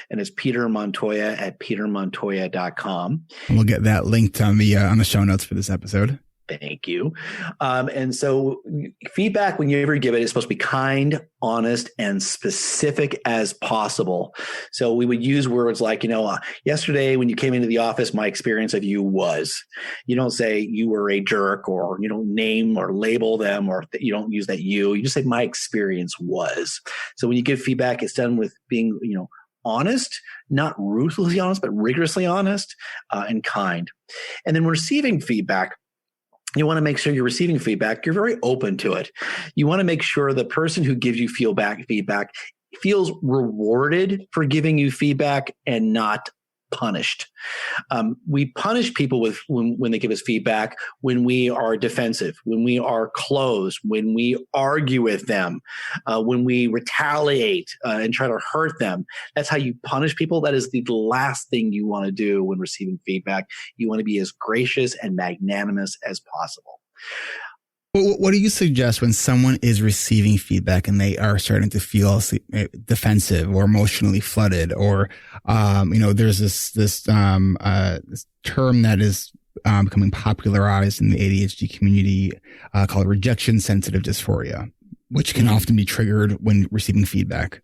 And it's Peter Montoya at petermontoya.com. And we'll get that linked on the show notes for this episode. Thank you. And so feedback, when you ever give it, is supposed to be kind, honest, and specific as possible. So we would use words like, yesterday when you came into the office, my experience of you was. You don't say you were a jerk, or you don't name or label them, or you don't use that you. You just say my experience was. So when you give feedback, it's done with being, honest, not ruthlessly honest, but rigorously honest and kind. And then receiving feedback, you want to make sure you're receiving feedback. You're very open to it. You want to make sure the person who gives you feedback feels rewarded for giving you feedback and not punished. We punish people when they give us feedback when we are defensive, when we are closed, when we argue with them, when we retaliate and try to hurt them. That's how you punish people. That is the last thing you want to do when receiving feedback. You want to be as gracious and magnanimous as possible. What do you suggest when someone is receiving feedback and they are starting to feel defensive or emotionally flooded, or there's this term that is becoming popularized in the ADHD community called rejection sensitive dysphoria, which can often be triggered when receiving feedback.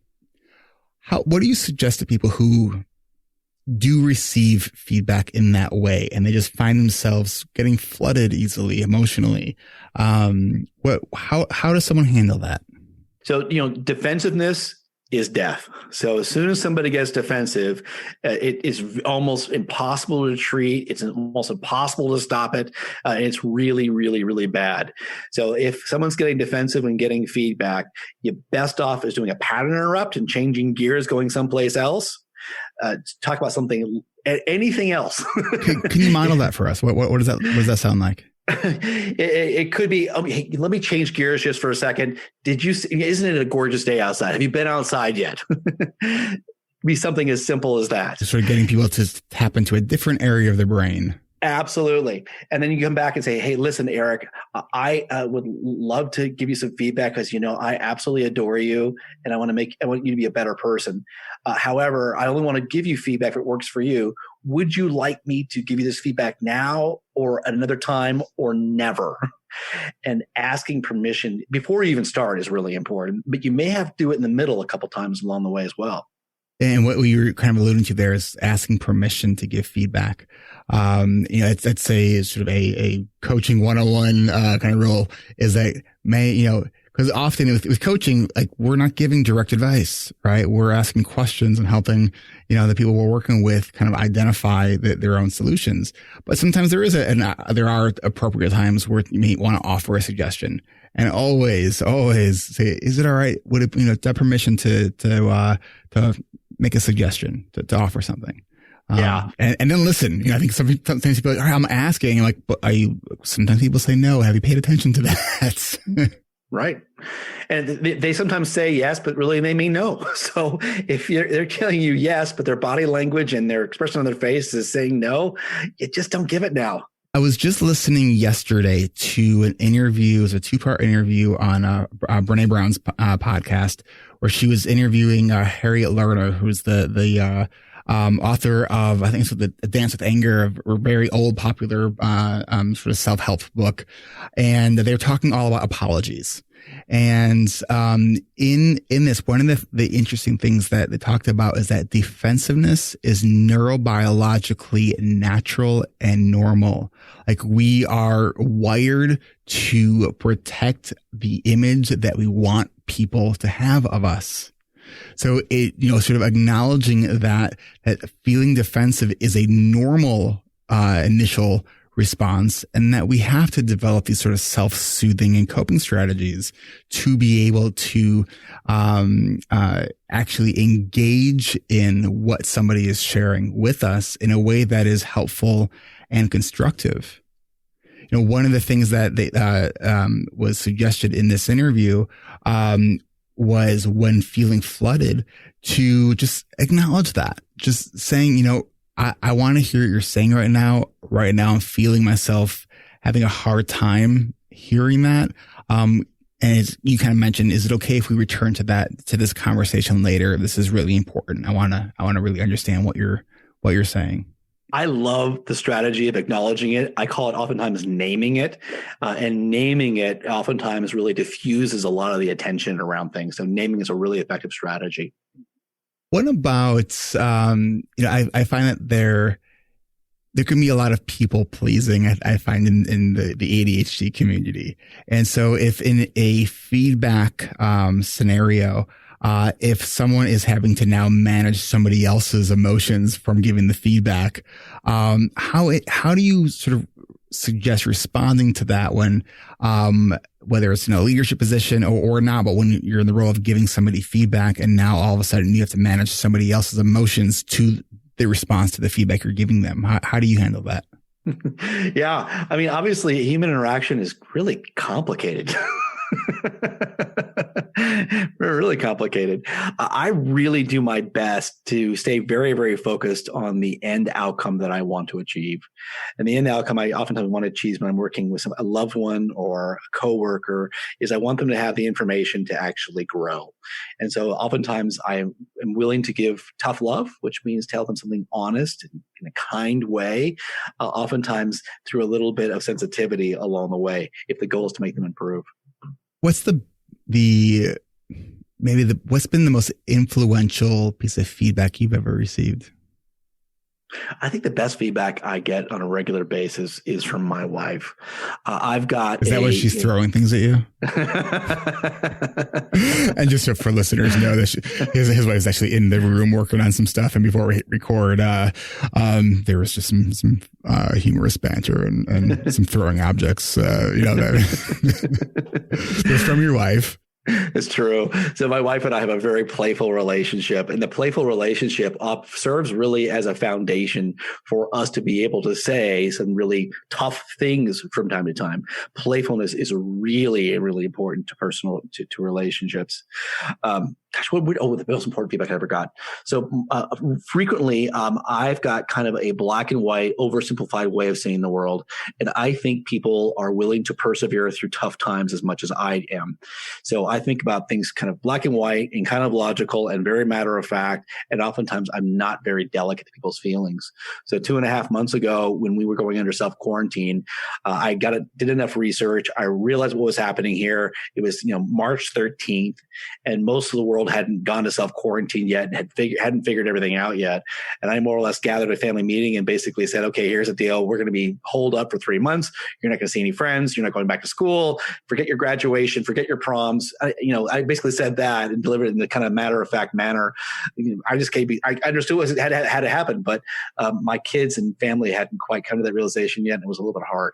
What do you suggest to people who do receive feedback in that way, and they just find themselves getting flooded easily emotionally. How does someone handle that? So, defensiveness is death. So as soon as somebody gets defensive, it is almost impossible to treat. It's almost impossible to stop it. And it's really, really, really bad. So if someone's getting defensive and getting feedback, your best off is doing a pattern interrupt and changing gears, going someplace else. Talk about anything else. Can you model that for us? What does that sound like? It could be, hey, let me change gears just for a second. Isn't it a gorgeous day outside? Have you been outside yet? Be something as simple as that. Just sort of getting people to tap into a different area of their brain. Absolutely. And then you come back and say, hey, listen, Eric, I would love to give you some feedback because, I absolutely adore you and I want you to be a better person. However, I only want to give you feedback if it works for you. Would you like me to give you this feedback now or at another time or never? And asking permission before you even start is really important, but you may have to do it in the middle a couple times along the way as well. And what we were kind of alluding to there is asking permission to give feedback. It's a sort of a coaching 101 kind of role is that because often with coaching, like we're not giving direct advice, right? We're asking questions and helping, the people we're working with kind of identify their own solutions. But sometimes there are appropriate times where you may want to offer a suggestion. And always say, is it all right? Would it, that permission to make a suggestion, to offer something. Yeah. And then listen, I think sometimes people are like, all right, I'm asking, like, but sometimes people say no. Have you paid attention to that? Right. And they sometimes say yes, but really they mean no. So if they're telling you yes, but their body language and their expression on their face is saying no, you just don't give it now. I was just listening yesterday to an interview. It was a 2-part interview on Brene Brown's podcast, where she was interviewing Harriet Lerner, who's the author of, I think it's the Dance with Anger, a very old, popular sort of self-help book. And they were talking all about apologies. And in this, one of the interesting things that they talked about is that defensiveness is neurobiologically natural and normal. Like we are wired to protect the image that we want people to have of us. So it, sort of acknowledging that feeling defensive is a normal initial response, and that we have to develop these sort of self-soothing and coping strategies to be able to actually engage in what somebody is sharing with us in a way that is helpful and constructive. One of the things that they, was suggested in this interview was when feeling flooded to just acknowledge that, just saying, I want to hear what you're saying right now. Right now, I'm feeling myself having a hard time hearing that. And as you kind of mentioned, is it okay if we return to this conversation later? This is really important. I want to really understand what you're saying. I love the strategy of acknowledging it. I call it oftentimes naming it, and naming it oftentimes really diffuses a lot of the attention around things. So naming is a really effective strategy. What about, I find that there can be a lot of people pleasing, I find in the ADHD community. And so if in a feedback scenario, if someone is having to now manage somebody else's emotions from giving the feedback, how do you sort of suggest responding to that when, whether it's in a leadership position or not, but when you're in the role of giving somebody feedback and now all of a sudden you have to manage somebody else's emotions to the response to the feedback you're giving them? How do you handle that? Yeah. I mean, obviously human interaction is really complicated. Really complicated. I really do my best to stay very, very focused on the end outcome that I want to achieve. And the end outcome I oftentimes want to achieve when I'm working with a loved one or a coworker is I want them to have the information to actually grow. And so oftentimes I am willing to give tough love, which means tell them something honest in a kind way, oftentimes through a little bit of sensitivity along the way, if the goal is to make them improve. What's what's been the most influential piece of feedback you've ever received? I think the best feedback I get on a regular basis is from my wife. I've got. Is that why she's throwing things at you? And just so for listeners know that his wife's actually in the room working on some stuff. And before we record, there was just some humorous banter and some throwing objects. That was from your wife. It's true. So my wife and I have a very playful relationship, and the playful relationship serves really as a foundation for us to be able to say some really tough things from time to time. Playfulness is really, really important to relationships. The most important feedback I ever got. So frequently, I've got kind of a black and white, oversimplified way of seeing the world. And I think people are willing to persevere through tough times as much as I am. So I think about things kind of black and white and kind of logical and very matter of fact. And oftentimes I'm not very delicate to people's feelings. So 2.5 months ago, when we were going under self-quarantine, I did enough research. I realized what was happening here. It was, March 13th, and most of the world hadn't gone to self-quarantine yet and hadn't figured everything out yet. And I more or less gathered a family meeting and basically said, okay, here's the deal. We're going to be holed up for 3 months. You're not going to see any friends. You're not going back to school. Forget your graduation. Forget your proms. I basically said that and delivered it in the kind of matter-of-fact manner. I just I understood what had to happen, but my kids and family hadn't quite come to that realization yet, and it was a little bit hard.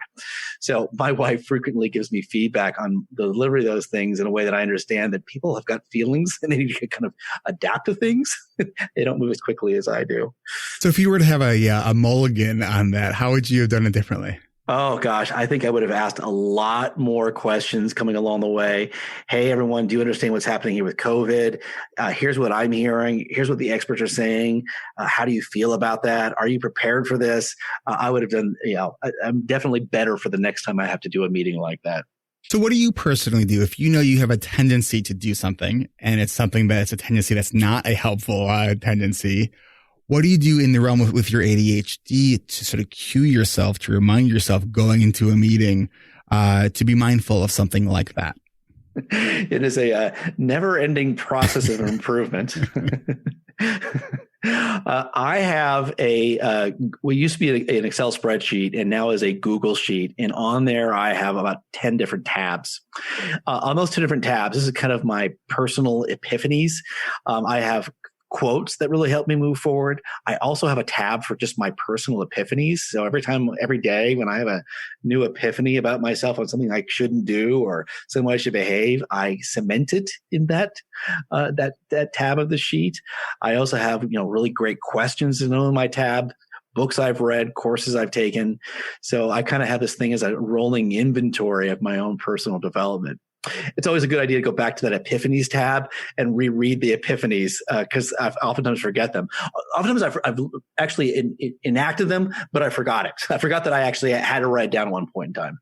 So my wife frequently gives me feedback on the delivery of those things in a way that I understand that people have got feelings and they need to kind of adapt to things. They don't move as quickly as I do. So if you were to have a mulligan on that, how would you have done it differently? Oh, gosh, I think I would have asked a lot more questions coming along the way. Hey, everyone, do you understand what's happening here with COVID? Here's what I'm hearing. Here's what the experts are saying. How do you feel about that? Are you prepared for this? I would have done, I'm definitely better for the next time I have to do a meeting like that. So what do you personally do if you have a tendency to do something and it's something that's a tendency that's not a helpful tendency? What do you do in the realm with your ADHD to sort of cue yourself, to remind yourself going into a meeting to be mindful of something like that? It is a never-ending process of improvement. I have we used to be an Excel spreadsheet and now is a Google sheet. And on there, I have about 10 different tabs. On those 10 different tabs, this is kind of my personal epiphanies. I have quotes that really help me move forward. I also have a tab for just my personal epiphanies. So every day when I have a new epiphany about myself on something I shouldn't do or some way I should behave, I cement it in that tab of the sheet. I also have, really great questions in my tab, books I've read, courses I've taken. So I kind of have this thing as a rolling inventory of my own personal development. It's always a good idea to go back to that Epiphanies tab and reread the Epiphanies because I oftentimes forget them. Oftentimes I've actually enacted them, but I forgot it. I forgot that I actually had to write it down at one point in time.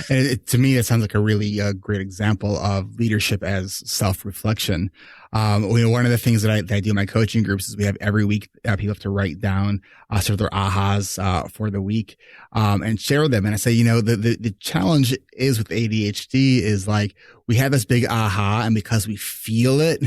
And to me, it sounds like a really great example of leadership as self-reflection. One of the things that I do in my coaching groups is we have every week people have to write down sort of their ahas for the week and share them. And I say, the challenge is with ADHD is like we have this big aha, and because we feel it,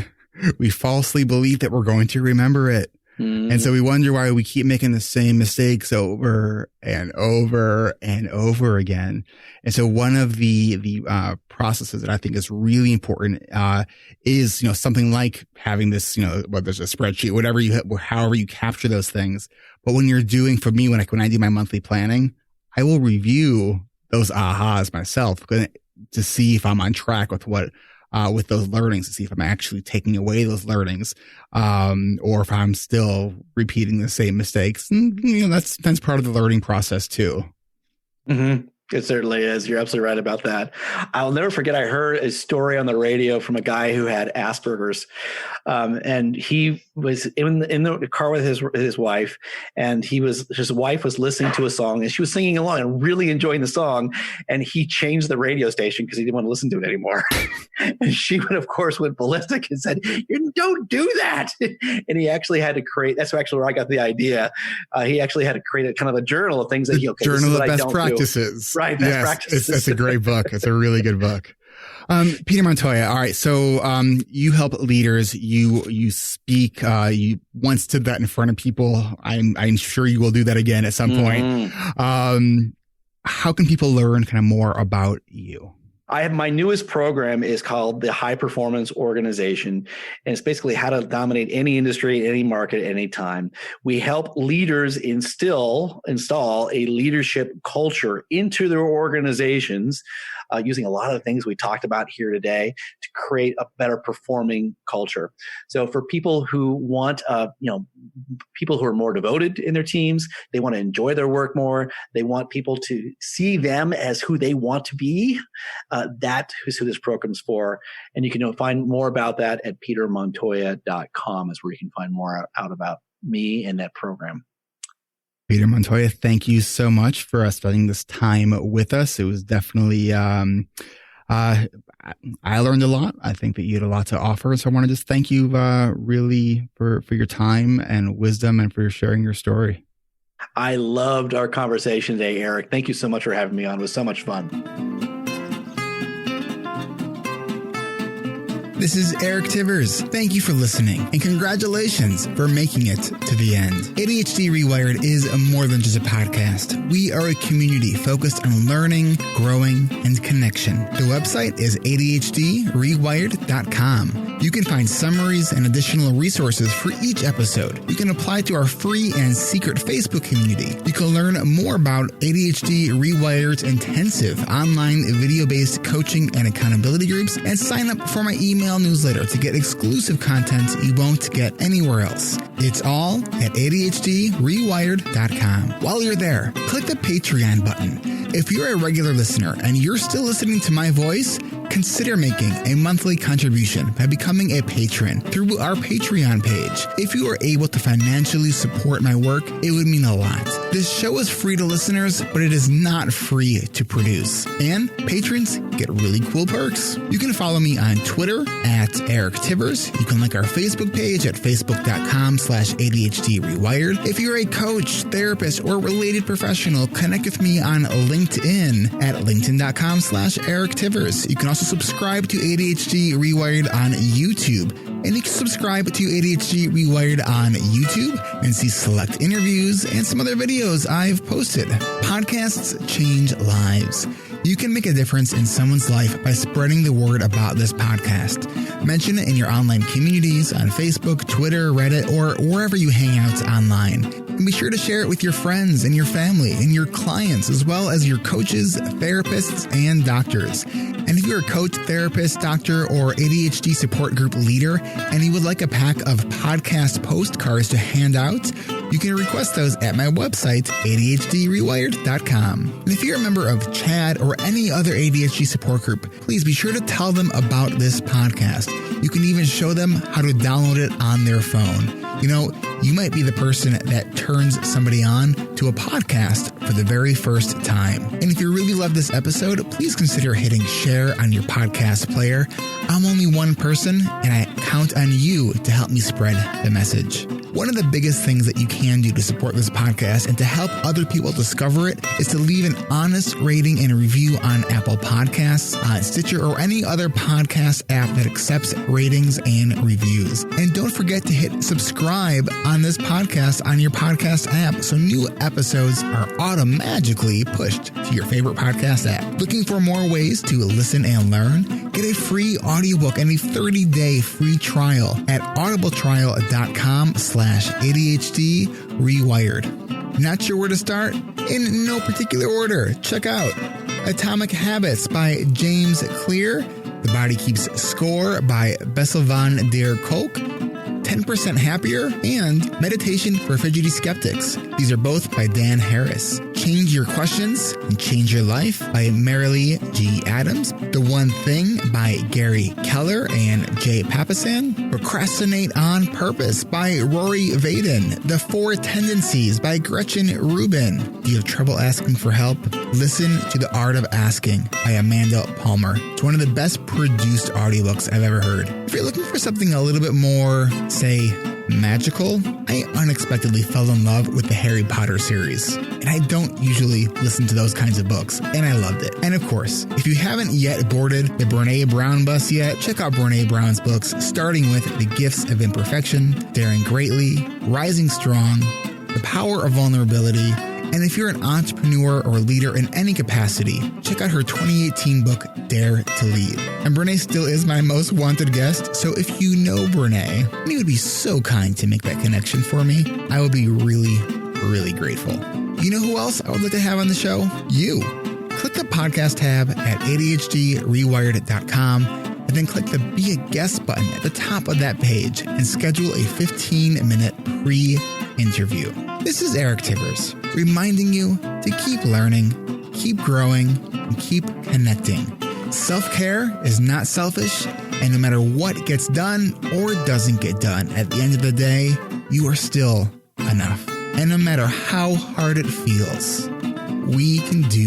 we falsely believe that we're going to remember it. And so we wonder why we keep making the same mistakes over and over and over again. And so one of the processes that I think is really important is, something like having this, whether it's a spreadsheet, however you capture those things. But when you're doing, for me, when I do my monthly planning, I will review those ahas myself to see if I'm on track with with those learnings, to see if I'm actually taking away those learnings, or if I'm still repeating the same mistakes. And, that's part of the learning process too. Mm-hmm. It certainly is. You're absolutely right about that. I'll never forget, I heard a story on the radio from a guy who had Asperger's. And he was in the car with his wife, and his wife was listening to a song, and she was singing along and really enjoying the song. And he changed the radio station because he didn't want to listen to it anymore. And she went ballistic and said, "You don't do that." And he actually had to create, that's actually where I got the idea. He actually had to create a kind of a journal of things that journal of best practices. Right. Best practices. That's a great book. It's a really good book. Peter Montoya. All right. So, you help leaders, you speak, you once did that in front of people. I'm sure you will do that again at some point. How can people learn kind of more about you? My newest program is called the High Performance Organization, and it's basically how to dominate any industry, any market, any time. We help leaders install a leadership culture into their organizations using a lot of the things we talked about here today to create a better performing culture. So for people who want, people who are more devoted in their teams, they want to enjoy their work more. They want people to see them as who they want to be. That is who this program's for. And you can find more about that at petermontoya.com is where you can find more out about me and that program. Peter Montoya, thank you so much for spending this time with us. It was definitely, I learned a lot. I think that you had a lot to offer. So I want to just thank you really for your time and wisdom and for sharing your story. I loved our conversation today, Eric. Thank you so much for having me on. It was so much fun. This is Eric Tivers. Thank you for listening, and congratulations for making it to the end. ADHD Rewired is more than just a podcast. We are a community focused on learning, growing, and connection. The website is ADHDrewired.com. You can find summaries and additional resources for each episode. You can apply to our free and secret Facebook community. You can learn more about ADHD Rewired's intensive online video-based coaching and accountability groups, and sign up for my email newsletter to get exclusive content you won't get anywhere else. It's all at ADHDrewired.com. While you're there, click the Patreon button. If you're a regular listener and you're still listening to my voice, consider making a monthly contribution by becoming a patron through our Patreon page. If you are able to financially support my work, it would mean a lot. This show is free to listeners, but it is not free to produce. And patrons get really cool perks. You can follow me on Twitter at Eric Tivers. You can like our Facebook page at facebook.com/ADHDrewired. If you're a coach, therapist, or related professional, connect with me on LinkedIn at linkedin.com/Eric Tivers. You can also subscribe to ADHD Rewired on YouTube. And you can subscribe to ADHD Rewired on YouTube and see select interviews and some other videos I've posted. Podcasts change lives. You can make a difference in someone's life by spreading the word about this podcast. Mention it in your online communities on Facebook, Twitter, Reddit, or wherever you hang out online. And be sure to share it with your friends and your family and your clients, as well as your coaches, therapists, and doctors. And if you're a coach, therapist, doctor, or ADHD support group leader, and you would like a pack of podcast postcards to hand out, you can request those at my website, ADHDrewired.com. And if you're a member of CHAD or any other ADHD support group, please be sure to tell them about this podcast. You can even show them how to download it on their phone. You might be the person that turns somebody on to a podcast for the very first time. And if you really love this episode, please consider hitting share on your podcast player. I'm only one person, and I count on you to help me spread the message. One of the biggest things that you can do to support this podcast and to help other people discover it is to leave an honest rating and review on Apple Podcasts, Stitcher, or any other podcast app that accepts ratings and reviews. And don't forget to hit subscribe on this podcast on your podcast app so new episodes are automatically pushed to your favorite podcast app. Looking for more ways to listen and learn? Get a free audiobook and a 30-day free trial at audibletrial.com/ADHD Rewired. Not sure where to start? In no particular order. Check out Atomic Habits by James Clear, The Body Keeps Score by Bessel van der Kolk, 10% Happier, and Meditation for Fidgety Skeptics. These are both by Dan Harris. Change Your Questions and Change Your Life by Marilee G. Adams. The One Thing by Gary Keller and Jay Papasan. Procrastinate on Purpose by Rory Vaden. The 4 Tendencies by Gretchen Rubin. Do you have trouble asking for help? Listen to The Art of Asking by Amanda Palmer. It's one of the best produced audiobooks I've ever heard. If you're looking for something a little bit more, say, magical, I unexpectedly fell in love with the Harry Potter series. And I don't usually listen to those kinds of books, and I loved it. And of course, if you haven't yet boarded the Brené Brown bus yet, check out Brené Brown's books, starting with The Gifts of Imperfection, Daring Greatly, Rising Strong, The Power of Vulnerability, and if you're an entrepreneur or leader in any capacity, check out her 2018 book, Dare to Lead. And Brené still is my most wanted guest, so if you know Brené, and you would be so kind to make that connection for me, I would be really, really grateful. You know who else I would like to have on the show? You. Click the podcast tab at ADHDrewired.com and then click the Be a Guest button at the top of that page and schedule a 15-minute pre-interview. This is Eric Tivers, reminding you to keep learning, keep growing, and keep connecting. Self-care is not selfish, and no matter what gets done or doesn't get done, at the end of the day, you are still enough. And no matter how hard it feels, we can do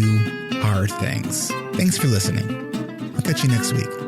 hard things. Thanks for listening. I'll catch you next week.